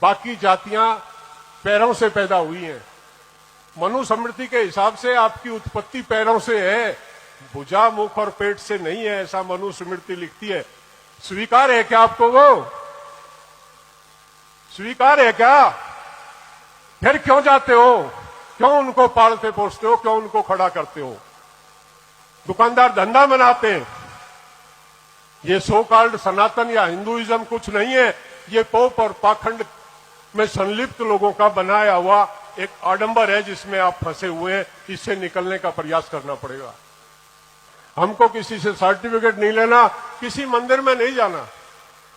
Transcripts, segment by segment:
बाकी जातियां पैरों से पैदा हुई हैं। मनुस्मृति के हिसाब से आपकी उत्पत्ति पैरों से है, भुजा, मुख और पेट से नहीं है, ऐसा मनुस्मृति लिखती है। स्वीकार है क्या आपको? वो स्वीकार है क्या? फिर क्यों जाते हो? क्यों उनको पालते पोसते हो? क्यों उनको खड़ा करते हो? दुकानदार धंधा बनाते हैं। ये सो कॉल्ड सनातन या हिंदुइज्म कुछ नहीं है, ये पोप और पाखंड में संलिप्त लोगों का बनाया हुआ एक आडंबर है जिसमें आप फंसे हुए हैं। इससे निकलने का प्रयास करना पड़ेगा। हमको किसी से सर्टिफिकेट नहीं लेना, किसी मंदिर में नहीं जाना।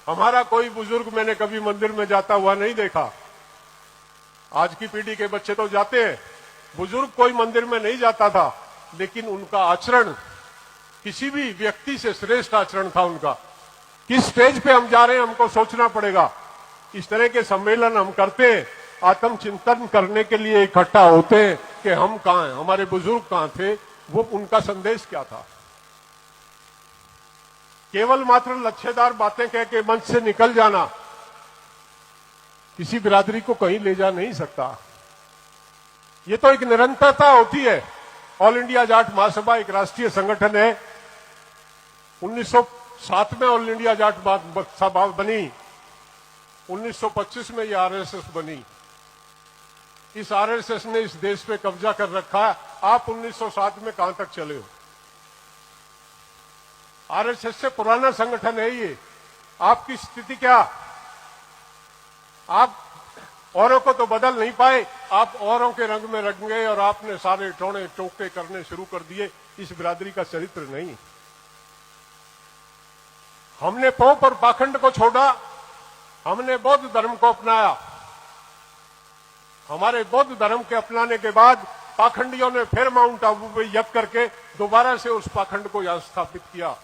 हमारा कोई बुजुर्ग मैंने कभी मंदिर में जाता हुआ नहीं देखा। आज की पीढ़ी के बच्चे तो जाते हैं, बुजुर्ग कोई मंदिर में नहीं जाता था, लेकिन उनका आचरण किसी भी व्यक्ति से श्रेष्ठ आचरण था उनका। किस स्टेज पे हम जा रहे हैं हमको सोचना पड़ेगा। इस तरह के सम्मेलन हम करते हैं, आत्मचिंतन करने के लिए इकट्ठा होते हैं कि हम कहां हैं, हमारे बुजुर्ग कहां थे, वो उनका संदेश क्या था। केवल मात्र लक्ष्यदार बातें कह के मंच से निकल जाना किसी बिरादरी को कहीं ले जा नहीं सकता। ये तो एक निरंतरता होती है। ऑल इंडिया जाट महासभा एक राष्ट्रीय संगठन है। 1907 में ऑल इंडिया जाट सभा बनी, 1925 में ये आरएसएस बनी। इस आरएसएस ने इस देश पे कब्जा कर रखा है। आप 1907 में कहां तक चले हो? आरएसएस से पुराना संगठन है ये। आपकी स्थिति क्या? आप औरों को तो बदल नहीं पाए, आप औरों के रंग में रंग गए और आपने सारे टोने टोके करने शुरू कर दिए। इस बिरादरी का चरित्र नहीं। हमने पोप और पाखंड को छोड़ा, हमने बौद्ध धर्म को अपनाया। हमारे बौद्ध धर्म के अपनाने के बाद पाखंडियों ने फिर माउंट आबू पे यज्ञ करके दोबारा से उस पाखंड को यहां स्थापित किया।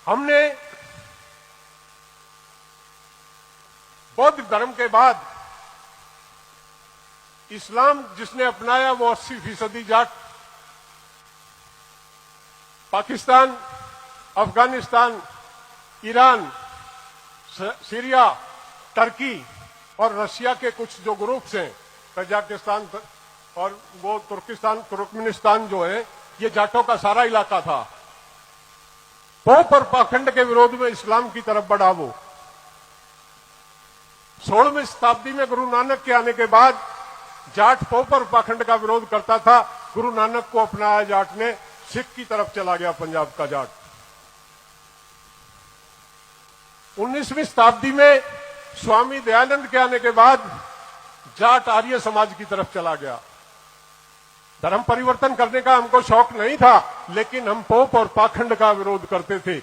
हमने बौद्ध धर्म के बाद इस्लाम जिसने अपनाया वो 80% Jat. Pakistan, Afghanistan, Iran, Syria, Turkey और रशिया के कुछ जो ग्रुप्स हैं, कजाकिस्तान और वो तुर्कमेनिस्तान जो है, ये जाटों का सारा इलाका था। पोप और पाखंड के विरोध में इस्लाम की तरफ बढ़ा वो। 16वीं शताब्दी में गुरु नानक के आने के बाद जाट पोप और पाखंड का विरोध करता था। गुरु नानक को अपनाया जाट ने, सिख की तरफ चला गया पंजाब का जाट। 19वीं शताब्दी में स्वामी दयानंद के आने के बाद जाट आर्य समाज की तरफ चला गया। धर्म परिवर्तन करने का हमको शौक नहीं था, लेकिन हम पोप और पाखंड का विरोध करते थे।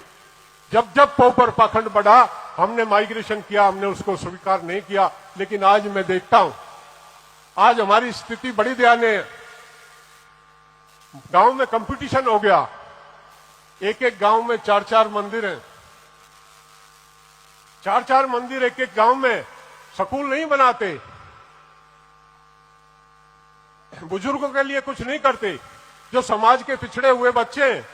जब जब पोप और पाखंड बढ़ा, हमने माइग्रेशन किया, हमने उसको स्वीकार नहीं किया। लेकिन आज मैं देखता हूं, आज हमारी स्थिति बड़ी दयनीय है। गांव में कंपटीशन हो गया। एक एक गांव में 4-4 मंदिर हैं। 4-4 मंदिर एक एक गांव में। स्कूल नहीं बनाते, बुजुर्गों के लिए कुछ नहीं करते। जो समाज के पिछड़े हुए बच्चे हैं,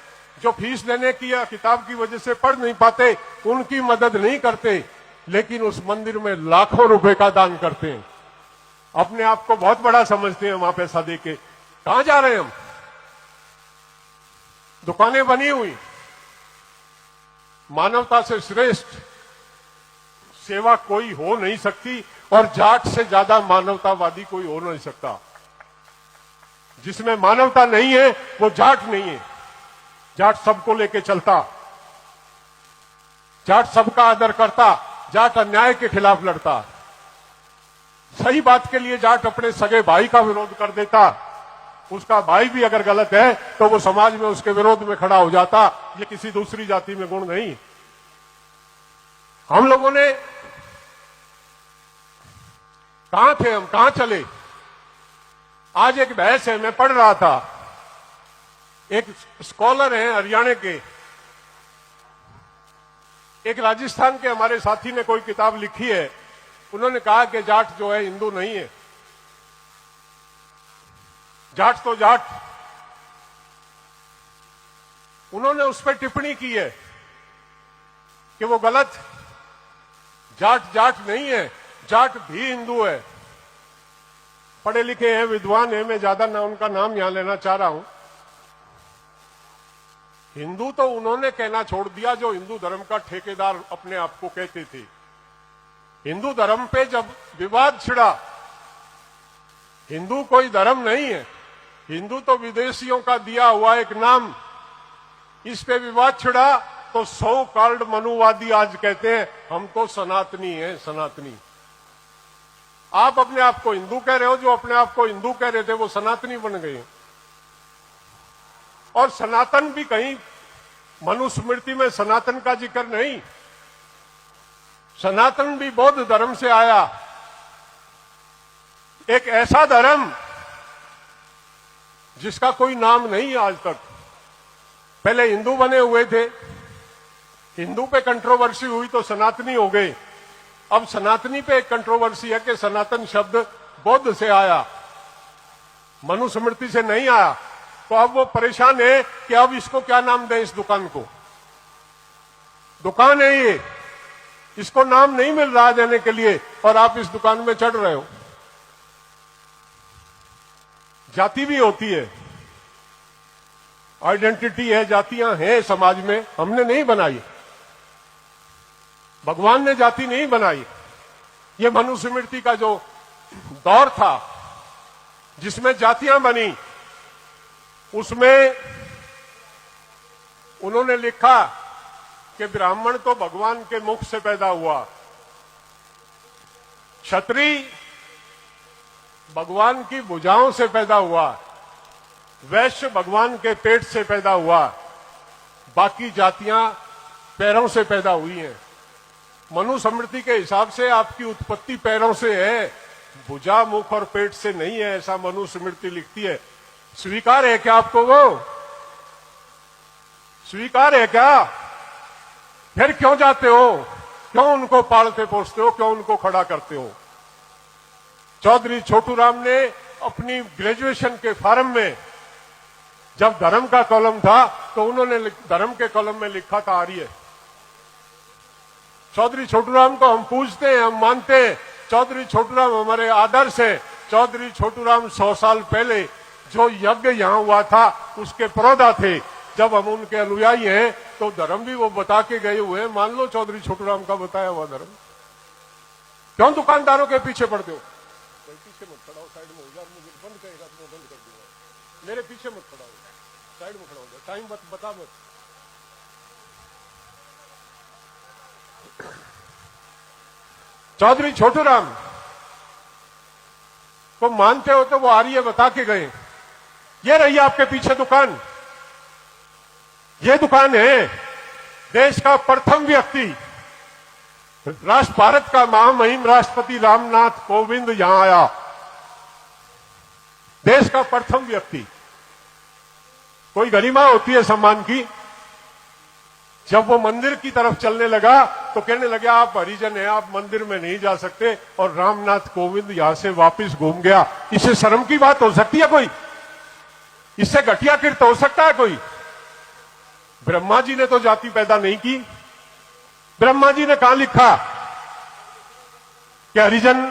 जो फीस देने की या किताब की वजह से पढ़ नहीं पाते, उनकी मदद नहीं करते, लेकिन उस मंदिर में लाखों रुपए का दान करते हैं। अपने आप को बहुत बड़ा समझते हैं वहां पैसा देके। कहां जा रहे हैं हम? दुकानें बनी हुई। मानवता से श्रेष्ठ सेवा कोई हो नहीं सकती, और जाट से ज्यादा मानवतावादी कोई हो नहीं सकता। जिसमें मानवता नहीं है वो जाट नहीं है। जाट सबको लेके चलता, जाट सबका आदर करता, जाट अन्याय के खिलाफ लड़ता। सही बात के लिए जाट अपने सगे भाई का विरोध कर देता। उसका भाई भी अगर गलत है तो वो समाज में उसके विरोध में खड़ा हो जाता। ये किसी दूसरी जाति में गुण नहीं। हम लोगों ने कहां थे, हम कहां चले? आज एक बहस है, मैं पढ़ रहा था। एक स्कॉलर हैं हरियाणा के, एक राजस्थान के हमारे साथी ने कोई किताब लिखी है। उन्होंने कहा कि जाट जो है हिंदू नहीं है। जाट तो जाट। उन्होंने उस पर टिप्पणी की है कि वो गलत। जाट जाट नहीं है, जाट भी हिंदू है। पढ़े लिखे हैं, विद्वान हैं, मैं ज्यादा ना उनका नाम यहां लेना चाह रहा हूं। हिंदू तो उन्होंने कहना छोड़ दिया जो हिंदू धर्म का ठेकेदार अपने आप को कहते थे। हिंदू धर्म पे जब विवाद छिड़ा, हिंदू कोई धर्म नहीं है, हिंदू तो विदेशियों का दिया हुआ एक नाम, इस पे विवाद छिड़ा तो सो कॉल्ड मनुवादी आज कहते हैं हम तो सनातनी हैं, सनातनी। आप अपने आप को हिंदू कह रहे हो, जो अपने आप को हिंदू कह रहे थे वो सनातनी बन गए। और सनातन भी कहीं मनुस्मृति में सनातन का जिक्र नहीं, सनातन भी बौद्ध धर्म से आया, एक ऐसा धर्म जिसका कोई नाम नहीं आज तक। पहले हिंदू बने हुए थे, हिंदू पे कंट्रोवर्सी हुई तो सनातनी हो गए। अब सनातनी पे एक कंट्रोवर्सी है कि सनातन शब्द बौद्ध से आया, मनुस्मृति से नहीं आया। तो अब वो परेशान है कि अब इसको क्या नाम दें, इस दुकान को। दुकान है ये, इसको नाम नहीं मिल रहा देने के लिए, और आप इस दुकान में चढ़ रहे हो। जाति भी होती है, आइडेंटिटी है, जातियां हैं समाज में, हमने नहीं बनाई, भगवान ने जाति नहीं बनाई। ये मनुस्मृति का जो दौर था जिसमें जातियां बनी, उसमें उन्होंने लिखा कि ब्राह्मण तो भगवान के मुख से पैदा हुआ, क्षत्रिय भगवान की भुजाओं से पैदा हुआ, वैश्य भगवान के पेट से पैदा हुआ, बाकी जातियां पैरों से पैदा हुई हैं। मनुस्मृति के हिसाब से आपकी उत्पत्ति पैरों से है, भुजा, मुख और पेट से नहीं है, ऐसा मनुस्मृति लिखती है। स्वीकार है क्या आपको? वो स्वीकार है क्या? फिर क्यों जाते हो? क्यों उनको पालते पोसते हो? क्यों उनको खड़ा करते हो? चौधरी छोटूराम ने अपनी ग्रेजुएशन के फॉर्म में जब धर्म का कॉलम था तो उन्होंने धर्म के कॉलम में लिखा था आर्य। चौधरी छोटूराम को हम पूजते हैं, हम मानते हैं, चौधरी छोटूराम हमारे आदर्श है। चौधरी छोटूराम 100 साल पहले जो यज्ञ यहां हुआ था उसके प्रोधा थे। जब हम उनके अनुयायी हैं तो धर्म भी वो बता के गए हुए हैं, मान लो चौधरी छोटूराम का बताया हुआ धर्म। क्यों दुकानदारों के पीछे पड़ते हो? पीछे मत खड़ा हो, साइड में हो जा, मुझे बंद करेगा तो मैं बंद कर दूंगा। मेरे पीछे मत खड़ा हो, साइड में खड़ा हो जा, टाइम बता मत। चौधरी छोटूराम को मानते हो तो वो आर्य बता के गए। ये रही आपके पीछे दुकान, ये दुकान है। देश का प्रथम व्यक्ति, राष्ट्र भारत का महामहिम राष्ट्रपति रामनाथ कोविंद यहां आया। देश का प्रथम व्यक्ति। कोई गरिमा होती है सम्मान की। जब वो मंदिर की तरफ चलने लगा तो कहने लगे आप हरिजन हैं, आप मंदिर में नहीं जा सकते, और रामनाथ कोविंद यहां से वापस घूम गया। इससे शर्म की बात हो सकती है कोई? इससे घटिया कृत्य हो सकता है कोई? ब्रह्मा जी ने तो जाति पैदा नहीं की। ब्रह्मा जी ने कहां लिखा कि हरिजन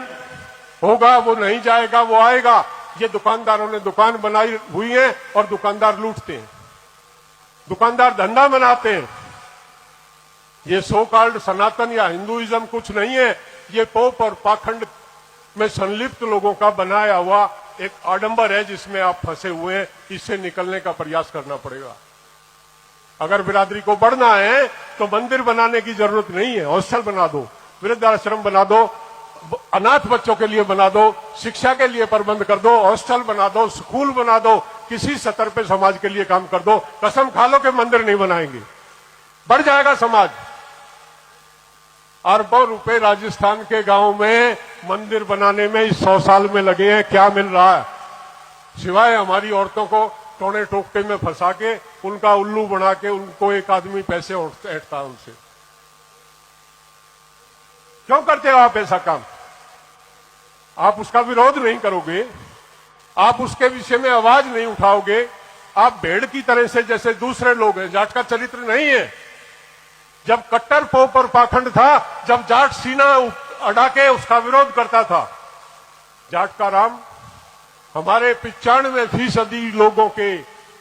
होगा, वो नहीं जाएगा, वो आएगा? ये दुकानदारों ने दुकान बनाई हुई है और दुकानदार लूटते हैं, दुकानदार धंधा बनाते हैं। ये सो कॉल्ड सनातन या हिंदुइज्म कुछ नहीं है, ये पोप और पाखंड में संलिप्त लोगों का बनाया हुआ एक आडंबर है जिसमें आप फंसे हुए हैं। इससे निकलने का प्रयास करना पड़ेगा। अगर बिरादरी को बढ़ना है तो मंदिर बनाने की जरूरत नहीं है, हॉस्टल बना दो, वृद्धाश्रम बना दो, अनाथ बच्चों के लिए बना दो, शिक्षा के लिए प्रबंध कर दो, हॉस्टल बना दो, स्कूल बना दो, किसी स्तर पे समाज के लिए काम कर दो। कसम खा लो कि मंदिर नहीं बनाएंगे, बढ़ जाएगा समाज। अरबों रुपए राजस्थान के गांव में मंदिर बनाने में इस 100 साल में लगे हैं। क्या मिल रहा है? सिवाय हमारी औरतों को टोने टोकते में फंसा के, उनका उल्लू बना के, उनको एक आदमी पैसे ऐंठता उनसे। क्यों करते हो आप ऐसा काम? आप उसका विरोध नहीं करोगे, आप उसके विषय में आवाज नहीं उठाओगे। आप भेड़ की तरह से जैसे दूसरे लोग हैं, जाट का चरित्र नहीं है। जब कट्टर पोप और पाखंड था, जब जाट सीना अड़ा के उसका विरोध करता था। जाट का राम हमारे 95% लोगों के,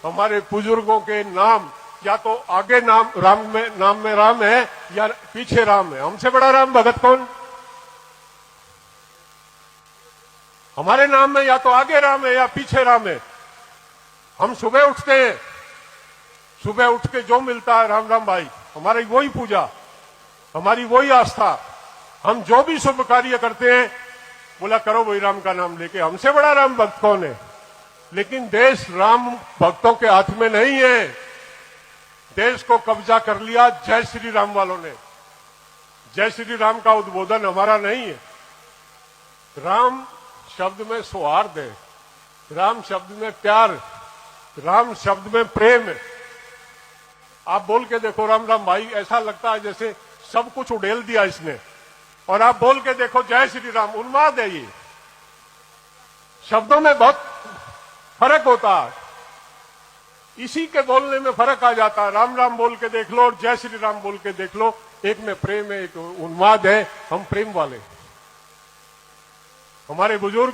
हमारे बुजुर्गों के नाम या तो आगे नाम में राम है या पीछे राम है। हमसे बड़ा राम भगत कौन? हमारे नाम में या तो आगे राम है या पीछे राम है। हम सुबह उठते हैं, सुबह उठ के जो मिलता है राम राम भाई, हमारी वही पूजा, हमारी वही आस्था। हम जो भी शुभ कार्य करते हैं बोला करो वही राम का नाम लेके। हमसे बड़ा राम भक्त कौन है? लेकिन देश राम भक्तों के हाथ में नहीं है। देश को कब्जा कर लिया जय श्री राम वालों ने। जय श्री राम का उद्बोधन हमारा नहीं है। राम शब्द में सौहार्द है, राम शब्द में प्यार, राम शब्द में प्रेम है। आप बोल के देखो राम राम भाई, ऐसा लगता है जैसे सब कुछ उड़ेल दिया इसने। और आप बोल के देखो जय श्री राम, उन्माद है ये। शब्दों में बहुत फर्क होता है, इसी के बोलने में फर्क आ जाता है। राम राम बोल के देख लो और जय श्री राम बोल के देख लो, एक में प्रेम है, एक उन्माद है। हम प्रेम वाले। हमारे बुजुर्ग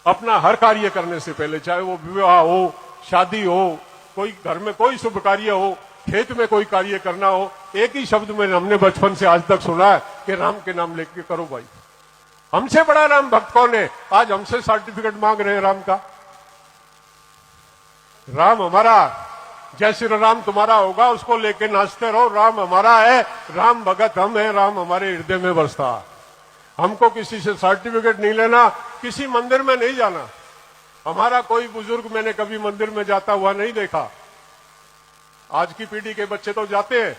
अपना हर कार्य करने से पहले, चाहे वो विवाह हो, शादी हो, कोई घर में कोई शुभ कार्य हो, खेत में कोई कार्य करना हो, एक ही शब्द में हमने बचपन से आज तक सुना है कि राम के नाम लेके करो भाई। हमसे बड़ा राम भक्त कौन है? आज हमसे सर्टिफिकेट मांग रहे हैं राम का। राम हमारा, जय श्री राम तुम्हारा होगा, उसको लेके नाचते रहो। राम हमारा है, राम भगत हम है, राम हमारे हृदय में बसता है। हमको किसी से सर्टिफिकेट नहीं लेना, किसी मंदिर में नहीं जाना। हमारा कोई बुजुर्ग मैंने कभी मंदिर में जाता हुआ नहीं देखा। आज की पीढ़ी के बच्चे तो जाते हैं,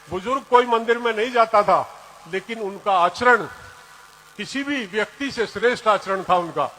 बुजुर्ग कोई मंदिर में नहीं जाता था, लेकिन उनका आचरण किसी भी व्यक्ति से श्रेष्ठ आचरण था उनका।